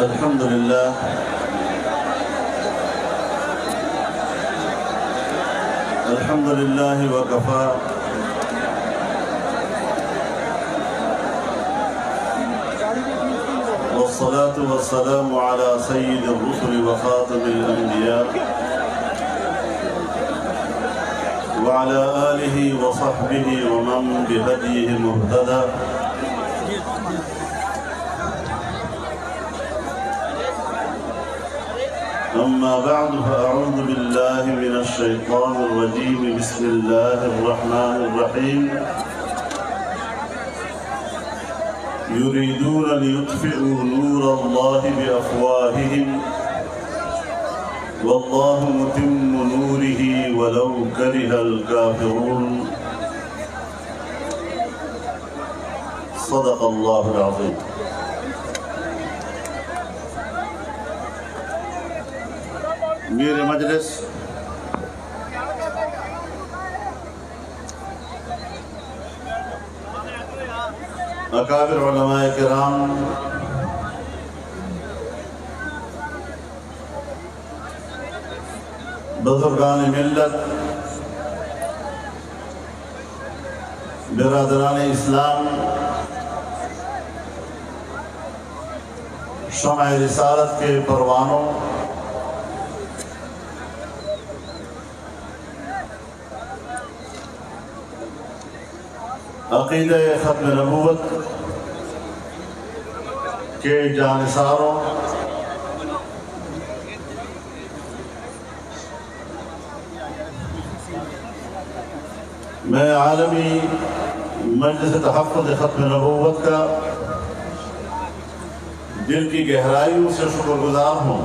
الحمد لله الحمد لله وكفى والصلاة والسلام على سيد الرسل وخاتم الأنبياء وعلى آله وصحبه ومن بهديه مهتدى. أما بعد فأعوذ بالله من الشيطان الرجيم. بسم الله الرحمن الرحيم. يريدون ليطفئوا نور الله بأفواههم والله متم نوره ولو كره الكافرون. صدق الله العظيم. میرے مجلس اکابر علماء کرام، بزرگان ملت، برادران اسلام، شمع رسالت کے پروانوں، عقیدہ ختم نبوت کے جانثاروں، میں عالمی مجلس تحفظ ختم نبوت کا دل کی گہرائیوں سے شکر گزار ہوں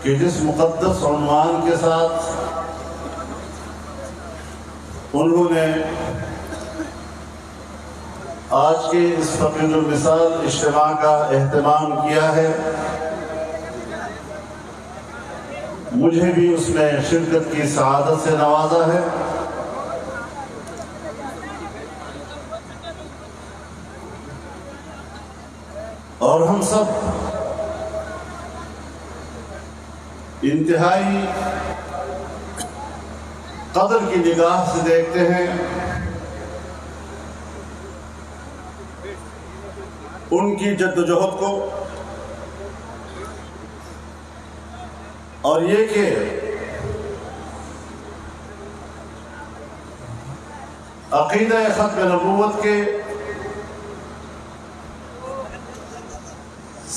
کہ جس مقدس عنوان کے ساتھ انہوں نے آج کے اس فقید المثال اجتماع کا اہتمام کیا ہے، مجھے بھی اس میں شرکت کی سعادت سے نوازا ہے۔ اور ہم سب انتہائی قدر کی نگاہ سے دیکھتے ہیں ان کی جدوجہد کو، اور یہ کہ عقیدہ ختم نبوت کے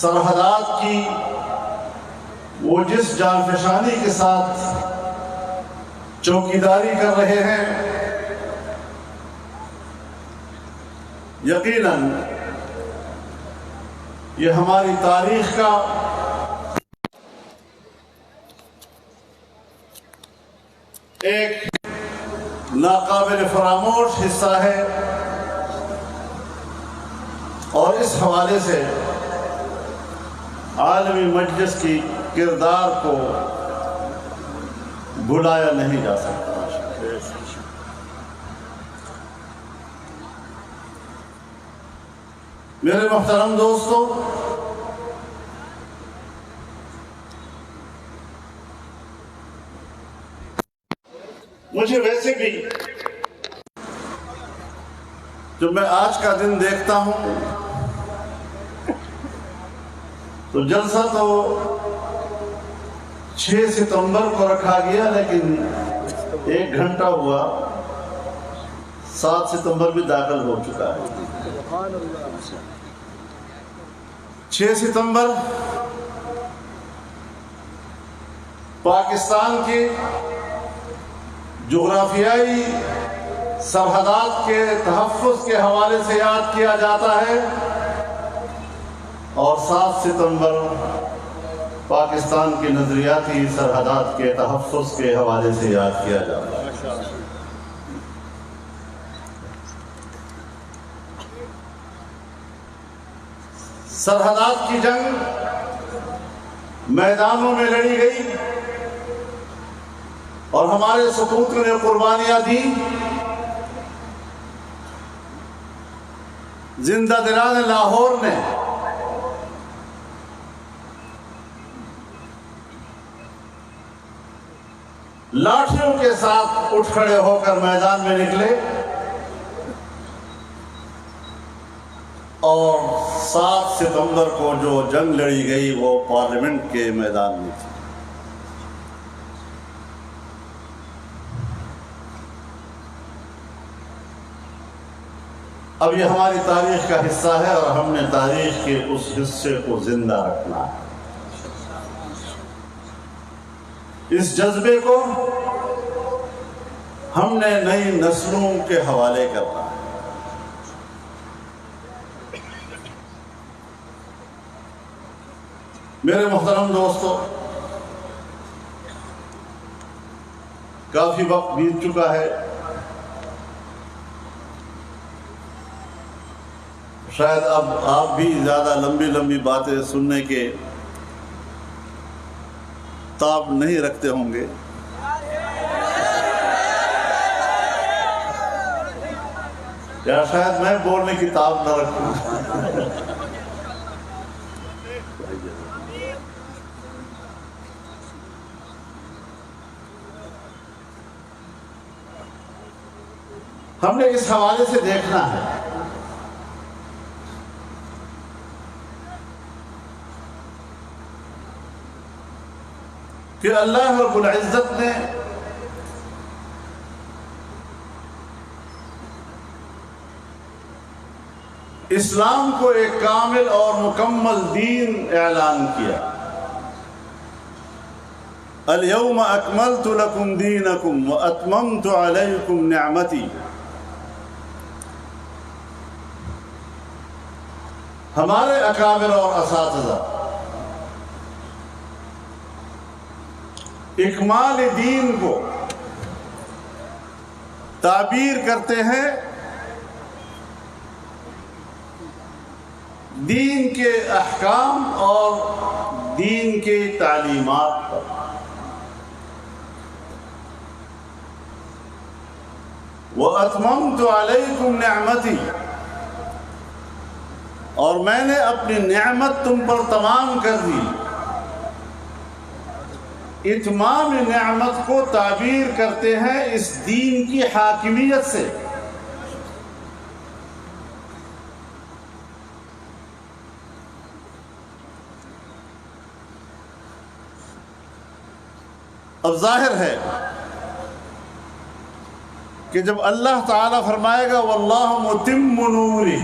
سرحدات کی وہ جس جانفشانی کے ساتھ چوکیداری کر رہے ہیں، یقیناً یہ ہماری تاریخ کا ایک ناقابل فراموش حصہ ہے، اور اس حوالے سے عالمی مجلس کی کردار کو بھلایا نہیں جا سکتا۔ میرے محترم دوستو، مجھے ویسے بھی جب میں آج کا دن دیکھتا ہوں تو جلسہ تو 6 ستمبر کو رکھا گیا، لیکن 1 گھنٹہ ہوا 7 ستمبر بھی داخل ہو چکا ہے۔ 6 ستمبر پاکستان کی جغرافیائی سرحدات کے تحفظ کے حوالے سے یاد کیا جاتا ہے، اور 7 ستمبر پاکستان کی نظریاتی سرحدات کے تحفظ کے حوالے سے یاد کیا جاتا ہے۔ سرحدات کی جنگ میدانوں میں لڑی گئی، اور ہمارے سپوت نے قربانیاں دی، زندہ دلان لاہور نے لاٹھیوں کے ساتھ اٹھ کھڑے ہو کر میدان میں نکلے اور 7 ستمبر کو جو جنگ لڑی گئی وہ پارلیمنٹ کے میدان میں تھی۔ اب یہ ہماری تاریخ کا حصہ ہے اور ہم نے تاریخ کے اس حصے کو زندہ رکھنا ہے۔ اس جذبے کو ہم نے نئی نسلوں کے حوالے کرنا ہے۔ میرے محترم دوستو، کافی وقت بیت چکا ہے، شاید اب آپ بھی زیادہ لمبی باتیں سننے کے تاب نہیں رکھتے ہوں گے، یا شاید میں بولنے کی تاب نہ رکھوں۔ ہم نے اس حوالے سے دیکھنا ہے کہ اللہ رب العزت نے اسلام کو ایک کامل اور مکمل دین اعلان کیا۔ اليوم اکملت لکم دینکم واتممت علیکم نعمتی۔ ہمارے اکابر اور اساتذہ اکمال دین کو تعبیر کرتے ہیں دین کے احکام اور دین کے تعلیمات پر۔ وَأَتْمَمْتُ عَلَيْكُمْ نِعْمَتِي، اور میں نے اپنی نعمت تم پر تمام کر دی۔ اتمام نعمت کو تعبیر کرتے ہیں اس دین کی حاکمیت سے۔ اب ظاہر ہے کہ جب اللہ تعالیٰ فرمائے گا واللہ متم نورہ،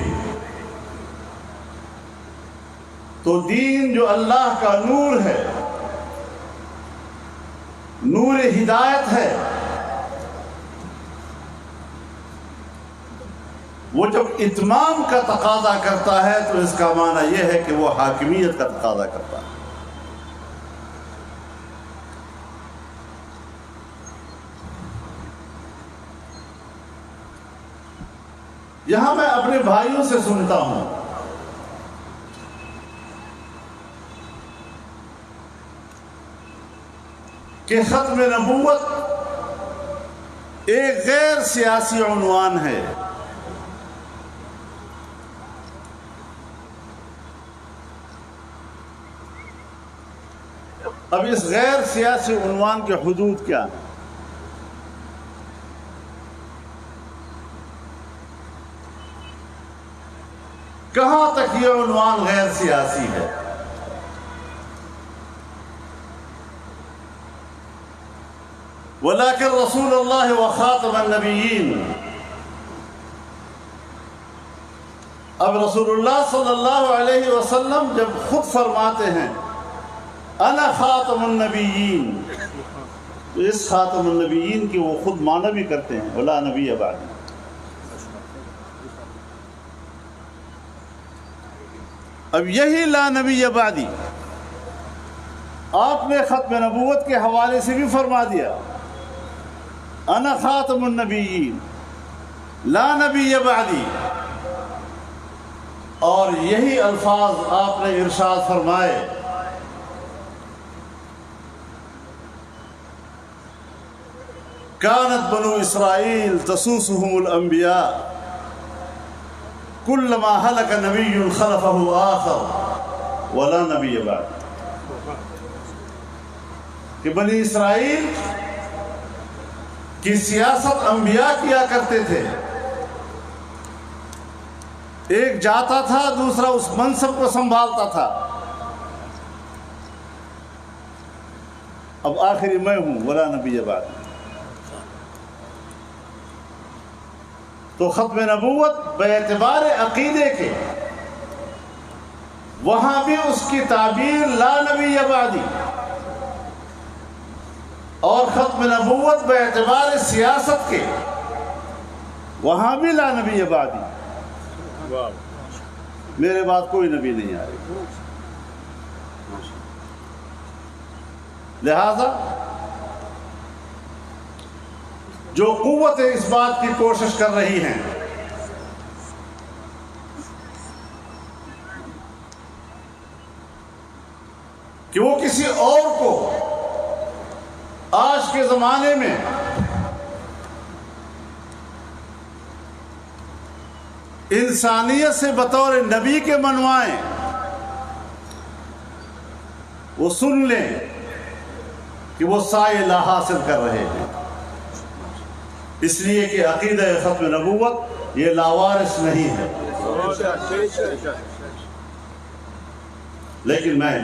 تو دین جو اللہ کا نور ہے، نور ہدایت ہے، وہ جب اتمام کا تقاضا کرتا ہے تو اس کا معنی یہ ہے کہ وہ حاکمیت کا تقاضا کرتا ہے۔ یہاں میں اپنے بھائیوں سے سنتا ہوں کہ ختم نبوت ایک غیر سیاسی عنوان ہے۔ اب اس غیر سیاسی عنوان کے حدود کیا ہیں؟ کہاں تک یہ عنوان غیر سیاسی ہے؟ وَلَكِنْ رسول اللہ وخاتم النبیین، اب رسول اللہ صلی اللہ علیہ وسلم جب خود فرماتے ہیں انا خاتم النبیین، تو اس خاتم النبیین کی وہ خود معنی بھی کرتے ہیں وَلَا نَبِيَّ بَعْدِي۔ اب یہی لا نبی بعدی آپ نے ختم نبوت کے حوالے سے بھی فرما دیا، انا خاتم النبیین لا نبی بعدی، اور یہی الفاظ آپ نے ارشاد فرمائے کانت بنو اسرائیل تسوسهم الانبیاء کلما ہلک نبی خلفہ آخر ولا نبی بعد، کہ بنی اسرائیل کی سیاست انبیاء کیا کرتے تھے، ایک جاتا تھا دوسرا اس منصب کو سنبھالتا تھا، اب آخری میں ہوں ولا نبی بعد۔ تو ختم نبوت باعتبار عقیدے کے وہاں بھی اس کی تعبیر لا نبی بعدی، اور ختم نبوت باعتبار سیاست کے وہاں بھی لا نبی بعدی، میرے بعد کوئی نبی نہیں آئے گا۔ لہذا جو قوت اس بات کی کوشش کر رہی ہیں کہ وہ کسی اور کو آج کے زمانے میں انسانیت سے بطور نبی کے منوائیں، وہ سن لیں کہ وہ سائے لا حاصل کر رہے ہیں، اس لیے کہ عقیدہ ختم نبوت یہ لاوارث نہیں ہے۔ لیکن میں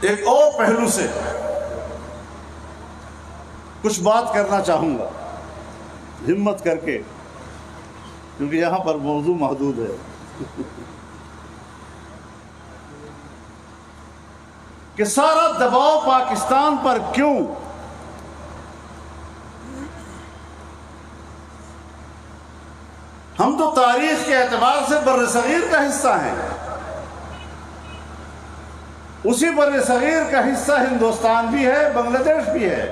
ایک اور پہلو سے کچھ بات کرنا چاہوں گا، ہمت کر کے، کیونکہ یہاں پر موضوع محدود ہے، کہ سارا دباؤ پاکستان پر کیوں؟ ہم تو تاریخ کے اعتبار سے بر صغیر کا حصہ ہیں، اسی بر صغیر کا حصہ ہندوستان بھی ہے، بنگلہ دیش بھی ہے،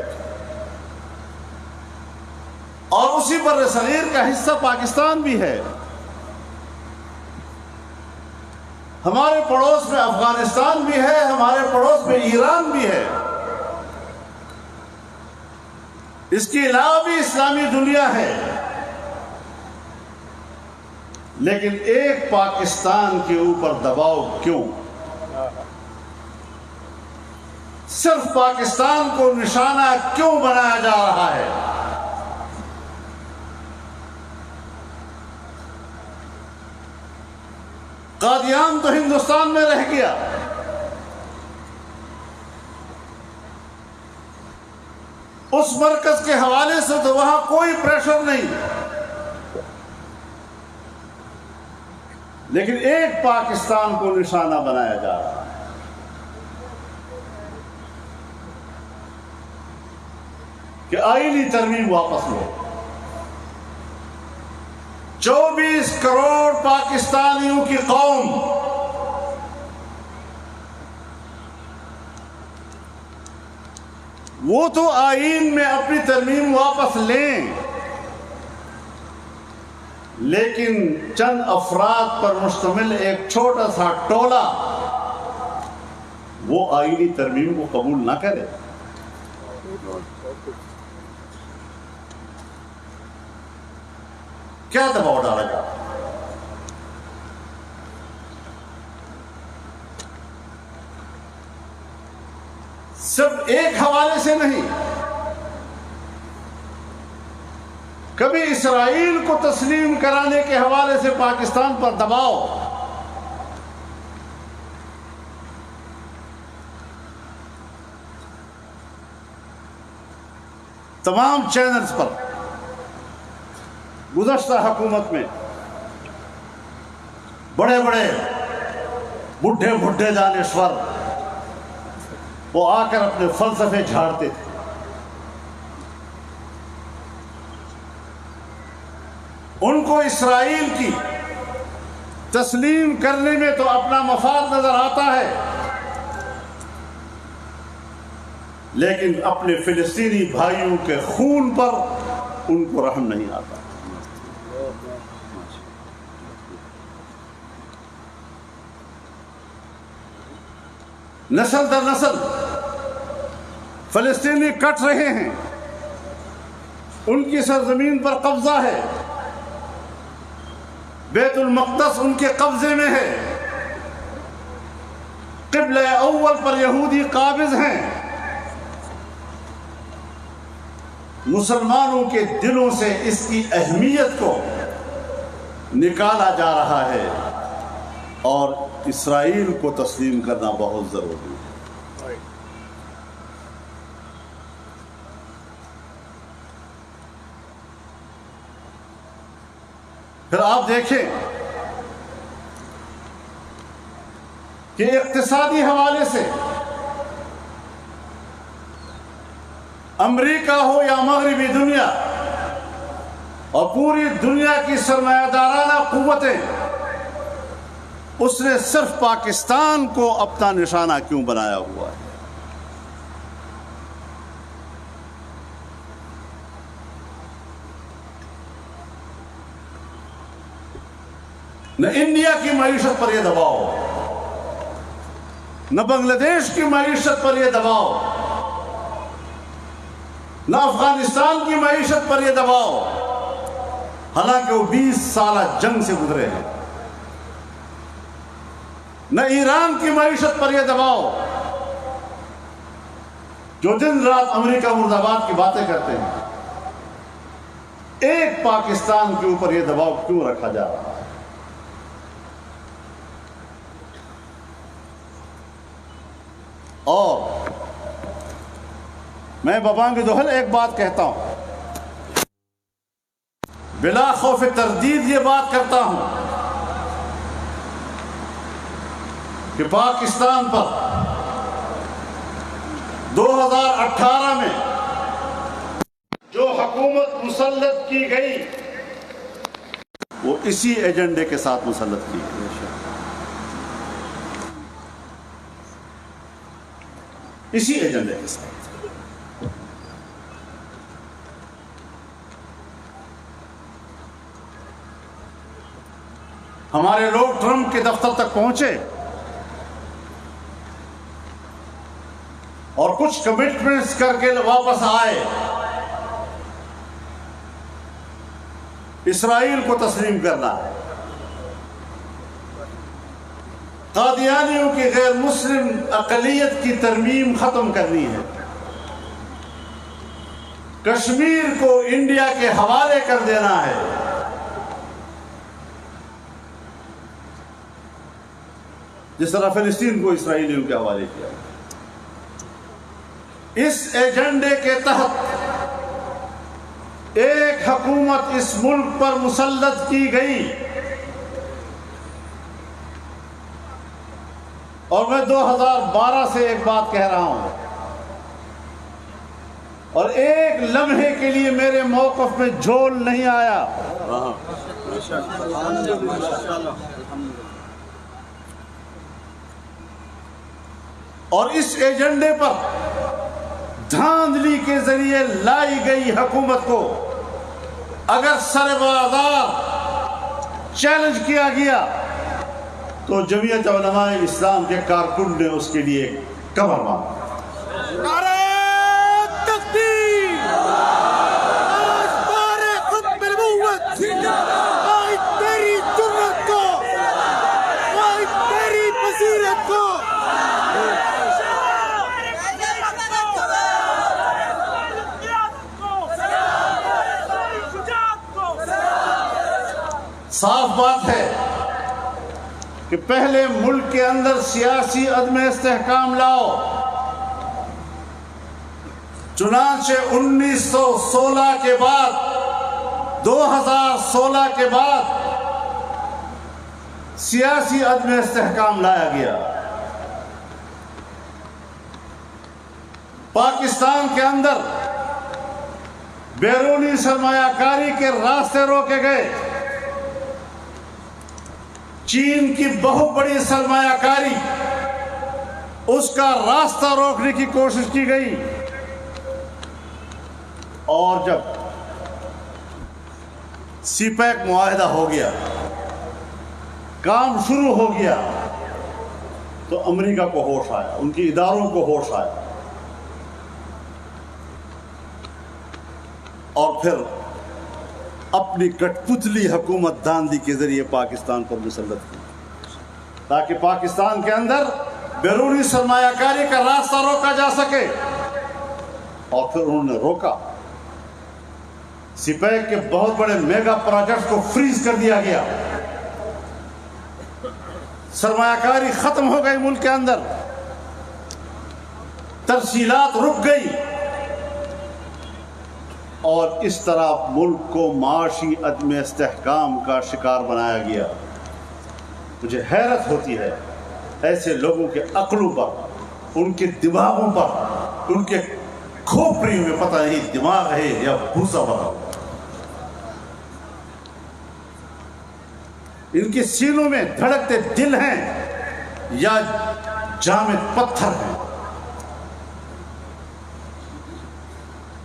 اور اسی بر صغیر کا حصہ پاکستان بھی ہے۔ ہمارے پڑوس میں افغانستان بھی ہے، ہمارے پڑوس میں ایران بھی ہے، اس کے علاوہ بھی اسلامی دنیا ہے، لیکن ایک پاکستان کے اوپر دباؤ کیوں؟ صرف پاکستان کو نشانہ کیوں بنایا جا رہا ہے؟ قادیان تو ہندوستان میں رہ گیا، اس مرکز کے حوالے سے تو وہاں کوئی پریشر نہیں، لیکن ایک پاکستان کو نشانہ بنایا جا رہا ہے۔ کہ آئینی ترمیم واپس لو، 24 کروڑ پاکستانیوں کی قوم وہ تو آئین میں اپنی ترمیم واپس لیں، لیکن چند افراد پر مشتمل ایک چھوٹا سا ٹولہ وہ آئینی ترمیم کو قبول نہ کرے۔ کیا دباؤ ڈالا گا؟ صرف ایک حوالے سے نہیں، کبھی اسرائیل کو تسلیم کرانے کے حوالے سے پاکستان پر دباؤ، تمام چینلز پر گزشتہ حکومت میں بڑے بڑے بڈھے دانشور وہ آ کر اپنے فلسفے جھاڑتے تھے، ان کو اسرائیل کی تسلیم کرنے میں تو اپنا مفاد نظر آتا ہے، لیکن اپنے فلسطینی بھائیوں کے خون پر ان کو رحم نہیں آتا۔ نسل در نسل فلسطینی کٹ رہے ہیں، ان کی سرزمین پر قبضہ ہے، بیت المقدس ان کے قبضے میں ہے، قبلہ اول پر یہودی قابض ہیں، مسلمانوں کے دلوں سے اس کی اہمیت کو نکالا جا رہا ہے اور اسرائیل کو تسلیم کرنا بہت ضروری ہے۔ پھر آپ دیکھیں کہ اقتصادی حوالے سے امریکہ ہو یا مغربی دنیا اور پوری دنیا کی سرمایہ دارانہ قوتیں، اس نے صرف پاکستان کو اپنا نشانہ کیوں بنایا ہوا ہے؟ نہ انڈیا کی معیشت پر یہ دباؤ، نہ بنگلہ دیش کی معیشت پر یہ دباؤ، نہ افغانستان کی معیشت پر یہ دباؤ، حالانکہ وہ 20 سالہ جنگ سے گزرے ہیں، نہ ایران کی معیشت پر یہ دباؤ جو دن رات امریکہ مرد آباد کی باتیں کرتے ہیں۔ ایک پاکستان کے اوپر یہ دباؤ کیوں رکھا جا رہا ہے؟ اور میں بابانگ دوہل ایک بات کہتا ہوں، بلا خوف تردید یہ بات کرتا ہوں کہ پاکستان پر 2018 میں جو حکومت مسلط کی گئی وہ اسی ایجنڈے کے ساتھ مسلط کی گئی۔ اسی ایجنڈے کے ساتھ۔ ہمارے لوگ ٹرمپ کے دفتر تک پہنچے اور کچھ کمٹمنٹس کر کے واپس آئے، اسرائیل کو تسلیم کرنا ہے، قادیانیوں کی غیر مسلم اقلیت کی ترمیم ختم کرنی ہے، کشمیر کو انڈیا کے حوالے کر دینا ہے، جس طرح فلسطین کو اسرائیلیوں کے حوالے کیا۔ اس ایجنڈے کے تحت ایک حکومت اس ملک پر مسلط کی گئی اور میں 2012 سے ایک بات کہہ رہا ہوں اور ایک لمحے کے لیے میرے موقف میں جھول نہیں آیا۔ اور اس ایجنڈے پر دھاندلی کے ذریعے لائی گئی حکومت کو اگر سر بازار چیلنج کیا گیا تو جمعیت علماء اسلام کے کارکن نے اس کے لیے کمر مانگا۔ نعرہ تکبیر، آج ختم نبوت، آج تیری جرت کو، آج تیری بصیرت کو۔ صاف بات ہے کہ پہلے ملک کے اندر سیاسی عدم استحکام لاؤ، چنانچہ 1916 کے بعد 2016 کے بعد سیاسی عدم استحکام لایا گیا۔ پاکستان کے اندر بیرونی سرمایہ کاری کے راستے روکے گئے، چین کی بہت بڑی سرمایہ کاری، اس کا راستہ روکنے کی کوشش کی گئی، اور جب سی پیک معاہدہ ہو گیا، کام شروع ہو گیا، تو امریکہ کو ہوش آیا، ان کی اداروں کو ہوش آیا، اور پھر اپنی کٹپتلی حکومت داندی کے ذریعے پاکستان پر مسلط کی تاکہ پاکستان کے اندر بیرونی سرمایہ کاری کا راستہ روکا جا سکے، اور پھر انہوں نے روکا۔ سپیک کے بہت بڑے میگا پروجیکٹ کو فریز کر دیا گیا، سرمایہ کاری ختم ہو گئی ملک کے اندر، ترسیلات رک گئی، اور اس طرح ملک کو معاشی عدم استحکام کا شکار بنایا گیا۔ مجھے حیرت ہوتی ہے ایسے لوگوں کے عقلوں پر، ان کے دماغوں پر، ان کے کھوپڑیوں میں پتہ نہیں دماغ ہے یا بھوسا بھرا ہوا، ان کے سینوں میں دھڑکتے دل ہیں یا جامد پتھر ہیں۔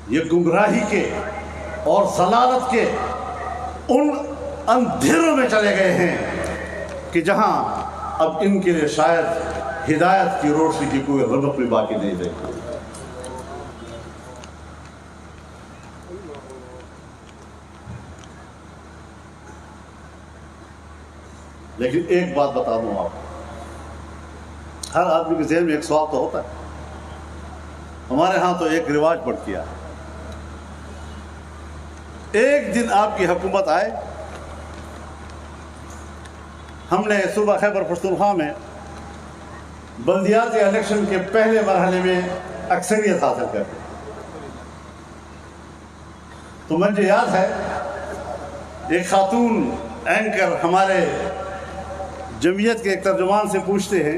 یہ گمراہی کے اور ضلالت کے ان اندھیروں میں چلے گئے ہیں کہ جہاں اب ان کے لیے شاید ہدایت کی روشنی کی کوئی رونق بھی باقی نہیں رہی۔ لیکن ایک بات بتا دوں آپ کو، ہر آدمی کے ذہن میں ایک سوال تو ہوتا ہے۔ ہمارے ہاں تو ایک رواج پڑ گیا، ایک دن آپ کی حکومت آئے، ہم نے صوبہ خیبر پختونخوا میں بلدیاتی الیکشن کے پہلے مرحلے میں اکثریت حاصل کر دی، تو مجھے یاد ہے ایک خاتون اینکر ہمارے جمعیت کے ایک ترجمان سے پوچھتے ہیں،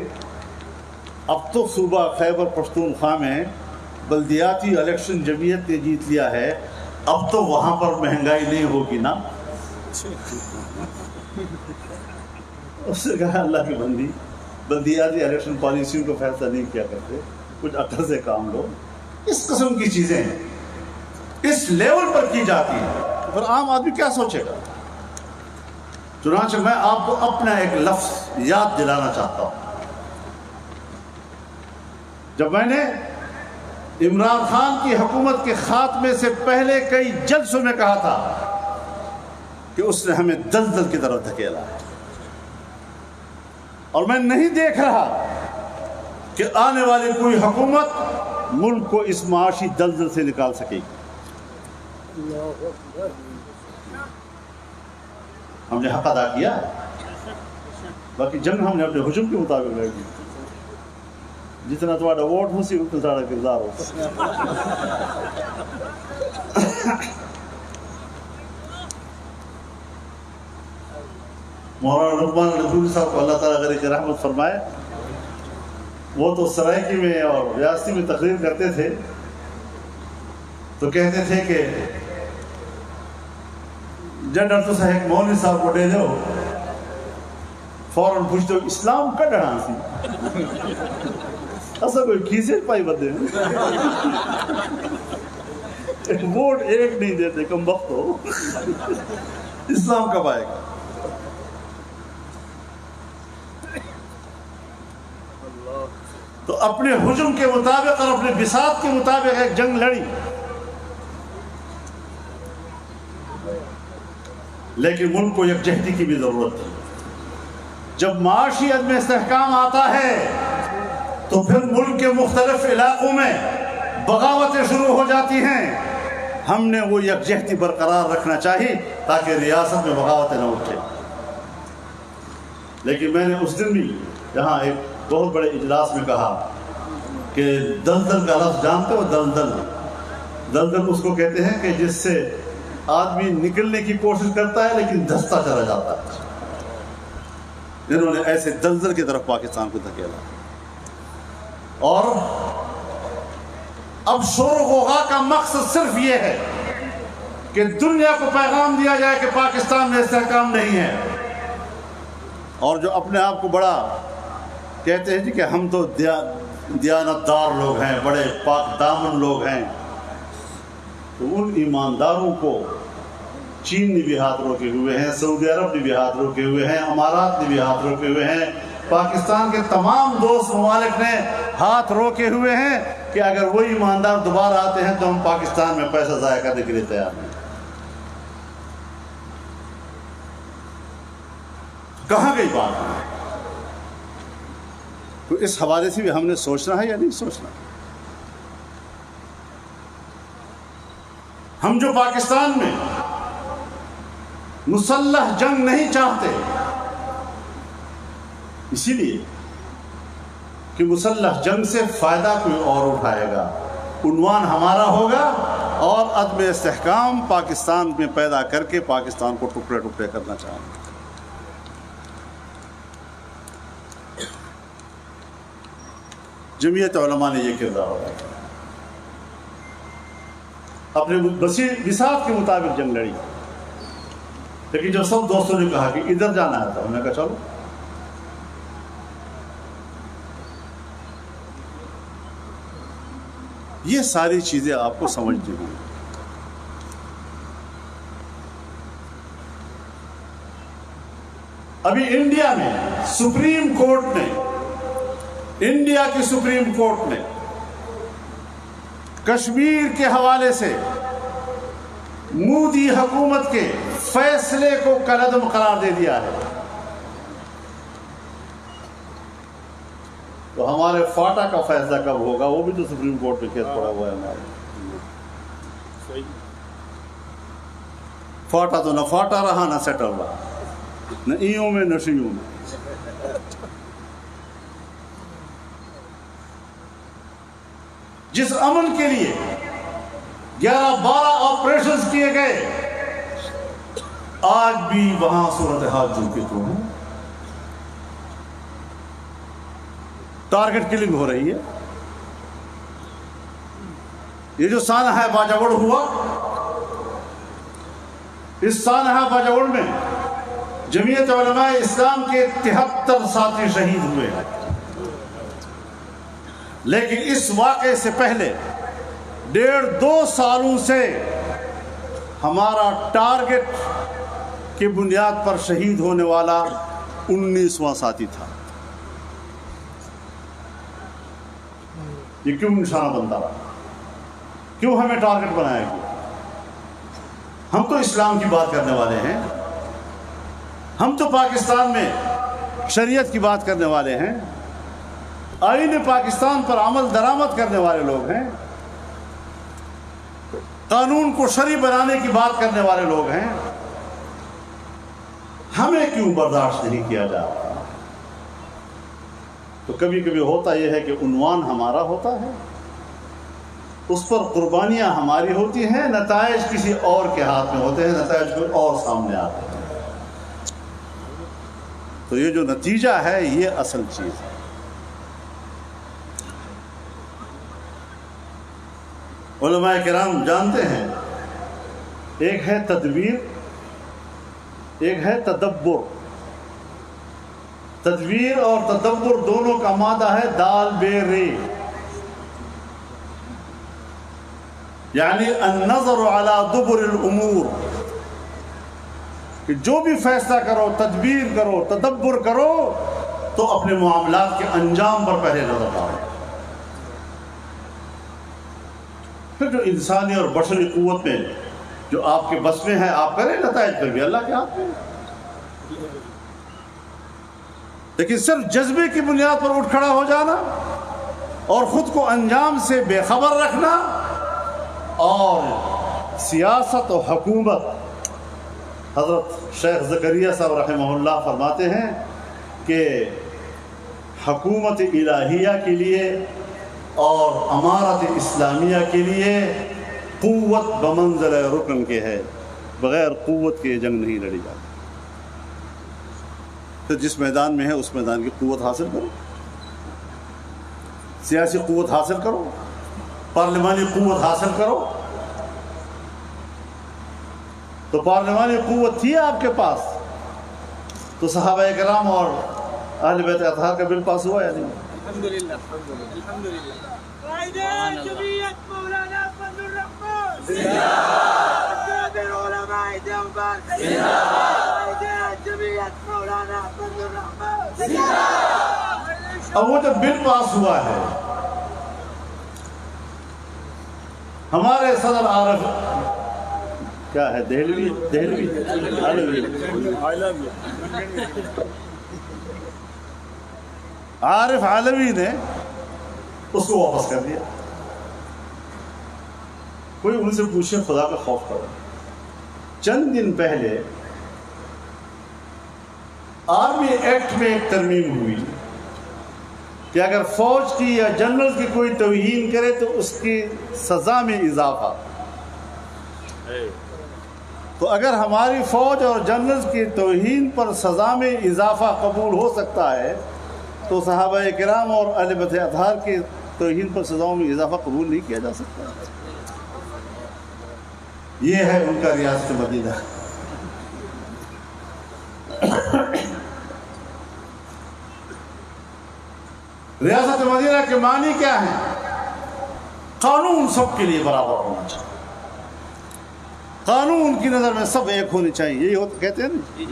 اب تو صوبہ خیبر پختونخوا میں بلدیاتی الیکشن جمعیت نے جیت لیا ہے، اب تو وہاں پر مہنگائی نہیں ہوگی نا؟ اس نے کہا اللہ کی بندی، بلدیاتی الیکشن پالیسیوں کو فیصلہ نہیں کیا کرتے، کچھ عقل سے کام لو۔ اس قسم کی چیزیں اس لیول پر کی جاتی ہیں تو پھر عام آدمی کیا سوچے گا؟ چنانچہ میں آپ کو اپنا ایک لفظ یاد دلانا چاہتا ہوں۔ جب میں نے عمران خان کی حکومت کے خاتمے سے پہلے کئی جلسوں میں کہا تھا کہ اس نے ہمیں دلدل کی طرف دھکیلا ہے، اور میں نہیں دیکھ رہا کہ آنے والی کوئی حکومت ملک کو اس معاشی دلدل سے نکال سکے گی۔ ہم نے حق ادا کیا ہے، باقی جنگ ہم نے اپنے حجم کے مطابق لڑ دی۔ جتنا تمہارا ووٹ ہو سی اتنا تمہارا کردار ہو۔ مولانا لقمان ندوی صاحب کو اللہ تعالیٰ غریق رحمت فرمائے، وہ تو سرائکی میں اور ریاستی میں تقریر کرتے تھے تو کہتے تھے کہ جنرل تو ایک مولوی صاحب کو دے دو، فوراً پوچھتے ہو اسلام کا ڈڑھا سی ایسا کوئی کھیسے پائی بدے ووٹ ایک نہیں دیتے، کم وقت ہو اسلام کب آئے گا؟ تو اپنے حجم کے مطابق اور اپنے بساط کے مطابق ایک جنگ لڑی، لیکن ملک کو یکجہتی کی بھی ضرورت ہے۔ جب معاشی عدم استحکام آتا ہے تو پھر ملک کے مختلف علاقوں میں بغاوتیں شروع ہو جاتی ہیں۔ ہم نے وہ یکجہتی برقرار رکھنا چاہیے تاکہ ریاست میں بغاوتیں نہ اٹھے۔ لیکن میں نے اس دن بھی یہاں ایک بہت بڑے اجلاس میں کہا کہ دلدل کا لفظ جانتے ہو؟ دلدل اس کو کہتے ہیں کہ جس سے آدمی نکلنے کی کوشش کرتا ہے لیکن دھستا چلا جاتا ہے۔ انہوں نے ایسے دلدل کی طرف پاکستان کو دھکیلا، اور اب شور و غوغا کا مقصد صرف یہ ہے کہ دنیا کو پیغام دیا جائے کہ پاکستان میں استحکام نہیں ہے، اور جو اپنے آپ کو بڑا کہتے ہیں جی کہ ہم تو دیانتدار لوگ ہیں، بڑے پاک دامن لوگ ہیں، تو ان ایمانداروں کو چین نے بھی ہاتھ روکے ہوئے ہیں، سعودی عرب نے بھی ہاتھ روکے ہوئے ہیں، امارات نے بھی ہاتھ روکے ہوئے ہیں، پاکستان کے تمام دوست ممالک نے ہاتھ روکے ہوئے ہیں کہ اگر وہی ایماندار دوبارہ آتے ہیں تو ہم پاکستان میں پیسہ ضائع کرنے کے لیے تیار ہیں۔ کہاں گئی بات؟ تو اس حوالے سے بھی ہم نے سوچنا ہے یا نہیں سوچنا؟ ہم جو پاکستان میں مسلح جنگ نہیں چاہتے، اسی لیے کہ مسلح جنگ سے فائدہ کوئی اور اٹھائے گا، عنوان ہمارا ہوگا، اور عدم استحکام پاکستان میں پیدا کر کے پاکستان کو ٹکڑے ٹکڑے کرنا چاہیں گے۔ جمعیت علماء نے یہ کردار ادا کیا، اپنے بساط کے مطابق جنگ لڑی، لیکن جب سب دوستوں نے کہا کہ ادھر جانا ہے تو ہم نے کہا چلو۔ یہ ساری چیزیں آپ کو سمجھنی ہوں۔ ابھی انڈیا میں سپریم کورٹ نے، انڈیا کی سپریم کورٹ نے کشمیر کے حوالے سے مودی حکومت کے فیصلے کو کالعدم قرار دے دیا ہے۔ تو ہمارے فاٹا کا فیصلہ کب ہوگا؟ وہ بھی تو سپریم کورٹ میں کیس پڑا ہوا ہے ہمارے۔ فاٹا تو نہ فاٹا رہا نہ سیٹل رہا، نہ ایوں میں نہ شیوں میں۔ جس امن کے لیے 11-12 آپریشنز کیے گئے، آج بھی وہاں صورتحال جو کہ تو ہے، ٹارگٹ کلنگ ہو رہی ہے۔ یہ جو سانحہ باجوڑ ہوا، اس سانحہ باجوڑ میں جمعیت علماء اسلام کے 73 ساتھی شہید ہوئے ہیں، لیکن اس واقعے سے پہلے 1.5-2 سالوں سے ہمارا ٹارگٹ کی بنیاد پر شہید ہونے والا 19واں ساتھی تھا۔ یہ کیوں نشانہ بنتا رہا؟ کیوں ہمیں ٹارگٹ بنایا گیا؟ ہم تو اسلام کی بات کرنے والے ہیں، ہم تو پاکستان میں شریعت کی بات کرنے والے ہیں، آئین پاکستان پر عمل درآمد کرنے والے لوگ ہیں، قانون کو شرعی بنانے کی بات کرنے والے لوگ ہیں۔ ہمیں کیوں برداشت نہیں کیا جا رہا؟ تو کبھی کبھی ہوتا یہ ہے کہ عنوان ہمارا ہوتا ہے، اس پر قربانیاں ہماری ہوتی ہیں، نتائج کسی اور کے ہاتھ میں ہوتے ہیں، نتائج کوئی اور سامنے آتے ہیں۔ تو یہ جو نتیجہ ہے یہ اصل چیز ہے۔ علماء کرام جانتے ہیں، ایک ہے تدبیر، ایک ہے تدبر۔ تدبیر اور تدبر دونوں کا مادہ ہے دال بے رے، یعنی النظر علی دبر الامور، کہ جو بھی فیصلہ کرو، تدبیر کرو، تدبر کرو، تو اپنے معاملات کے انجام پر پہلے نظر ڈالو۔ پھر جو انسانی اور بشری قوت میں جو آپ کے بس میں ہے آپ کریں، نتائج پھر بھی اللہ کے ہاتھ میں۔ لیکن صرف جذبے کی بنیاد پر اٹھ کھڑا ہو جانا اور خود کو انجام سے بے خبر رکھنا، اور سیاست و حکومت، حضرت شیخ زکریا صاحب رحمہ اللہ فرماتے ہیں کہ حکومت الہیہ کے لیے اور امارت اسلامیہ کے لیے قوت بمنزل رکن کے ہے، بغیر قوت کے جنگ نہیں لڑی جاتی۔ تو جس میدان میں ہے اس میدان کی قوت حاصل کرو، سیاسی قوت حاصل کرو، پارلیمانی قوت حاصل کرو۔ تو پارلیمانی قوت تھی آپ کے پاس، تو صحابہ کرام اور اہل بیت اطہار کا بل پاس ہوا یا نہیں؟ الحمدللہ الحمدللہ۔ قائد جمعیت مولانا فضل الرحمان زندہ باد، اکابر علماء دیوبند زندہ باد، قائد جمعیت مولانا فضل الرحمان زندہ باد۔ اب وہ جب بل پاس ہوا ہے، ہمارے صدر عارف کیا ہے دہلوی علوی عارف علوی نے اس کو واپس کر دیا. کوئی ان سے پوچھے خدا کا خوف کرو. چند دن پہلے آرمی ایکٹ میں ایک ترمیم ہوئی کہ اگر فوج کی یا جنرل کی کوئی توہین کرے تو اس کی سزا میں اضافہ. تو اگر ہماری فوج اور جنرل کی توہین پر سزا میں اضافہ قبول ہو سکتا ہے تو صحابہ کرام اور اہل بیت اطہار کی توہین پر سزاؤں میں اضافہ قبول نہیں کیا جا سکتا. یہ ہے ان کا ریاست مدینہ. ریاست مدینہ کے معنی کیا ہیں؟ قانون سب کے لیے برابر ہونا چاہیے. قانون کی نظر میں سب ایک ہونے چاہیے, یہی کہتے ہیں نا.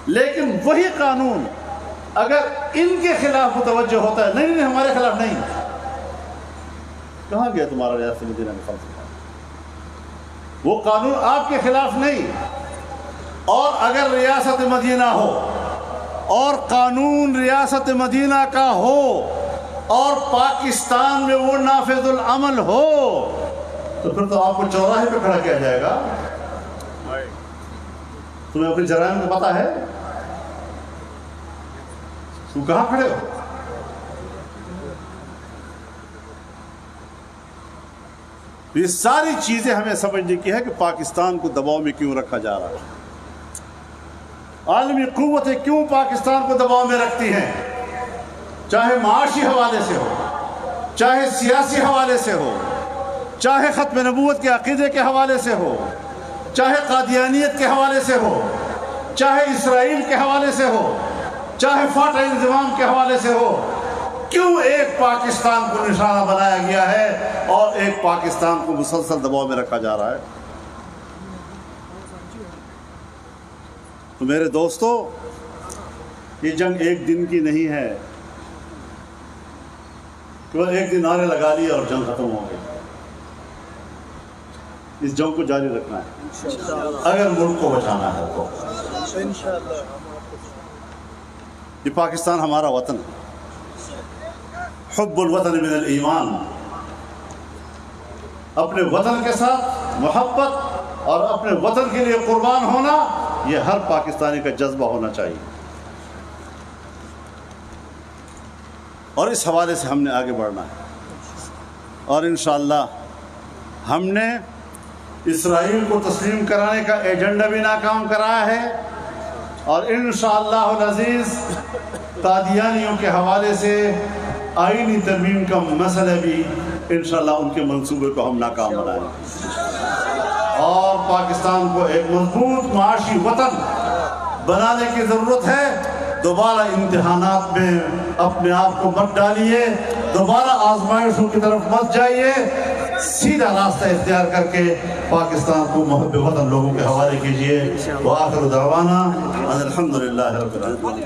لیکن وہی قانون اگر ان کے خلاف متوجہ ہوتا ہے, نہیں ہمارے خلاف نہیں, کہاں گیا تمہارا ریاست مدینہ میں فلسفہ؟ وہ قانون آپ کے خلاف نہیں. اور اگر ریاست مدینہ ہو اور قانون ریاست مدینہ کا ہو اور پاکستان میں وہ نافذ العمل ہو تو پھر تو آپ کو چوراہے پہ کھڑا کیا جائے گا. تمہیں اپنے جرائم کا پتہ ہے؟ تم کہاں کھڑے ہو؟ یہ ساری چیزیں ہمیں سمجھنے کی ہے کہ پاکستان کو دباؤ میں کیوں رکھا جا رہا ہے. عالمی قوتیں کیوں پاکستان کو دباؤ میں رکھتی ہیں, چاہے معاشی حوالے سے ہو, چاہے سیاسی حوالے سے ہو, چاہے ختم نبوت کے عقیدے کے حوالے سے ہو, چاہے قادیانیت کے حوالے سے ہو, چاہے اسرائیل کے حوالے سے ہو, چاہے فاٹا انضمام کے حوالے سے ہو. کیوں ایک پاکستان کو نشانہ بنایا گیا ہے اور ایک پاکستان کو مسلسل دباؤ میں رکھا جا رہا ہے؟ تو میرے دوستو, یہ جنگ ایک دن کی نہیں ہے کہ ایک دن نعرے لگا لیے اور جنگ ختم ہو گئی. اس جنگ کو جاری رکھنا ہے اگر ملک کو بچانا ہے تو. یہ پاکستان ہمارا وطن ہے. حب الوطن من الایمان. اپنے وطن کے ساتھ محبت اور اپنے وطن کے لیے قربان ہونا, یہ ہر پاکستانی کا جذبہ ہونا چاہیے. اور اس حوالے سے ہم نے آگے بڑھنا ہے. اور انشاءاللہ ہم نے اسرائیل کو تسلیم کرانے کا ایجنڈا بھی ناکام کرایا ہے, اور انشاءاللہ العزیز قادیانیوں کے حوالے سے آئینی ترمیم کا مسئلہ بھی انشاءاللہ ان کے منصوبے کو ہم ناکام بنائیں گے. اور پاکستان کو ایک مضبوط معاشی وطن بنانے کی ضرورت ہے. دوبارہ امتحانات میں اپنے آپ کو مت ڈالیے, دوبارہ آزمائشوں کی طرف مت جائیے, سیدھا راستہ اختیار کر کے پاکستان کو محب وطن لوگوں کے حوالے کیجیے. وآخر دعوانا ان الحمدللہ رب العالمین.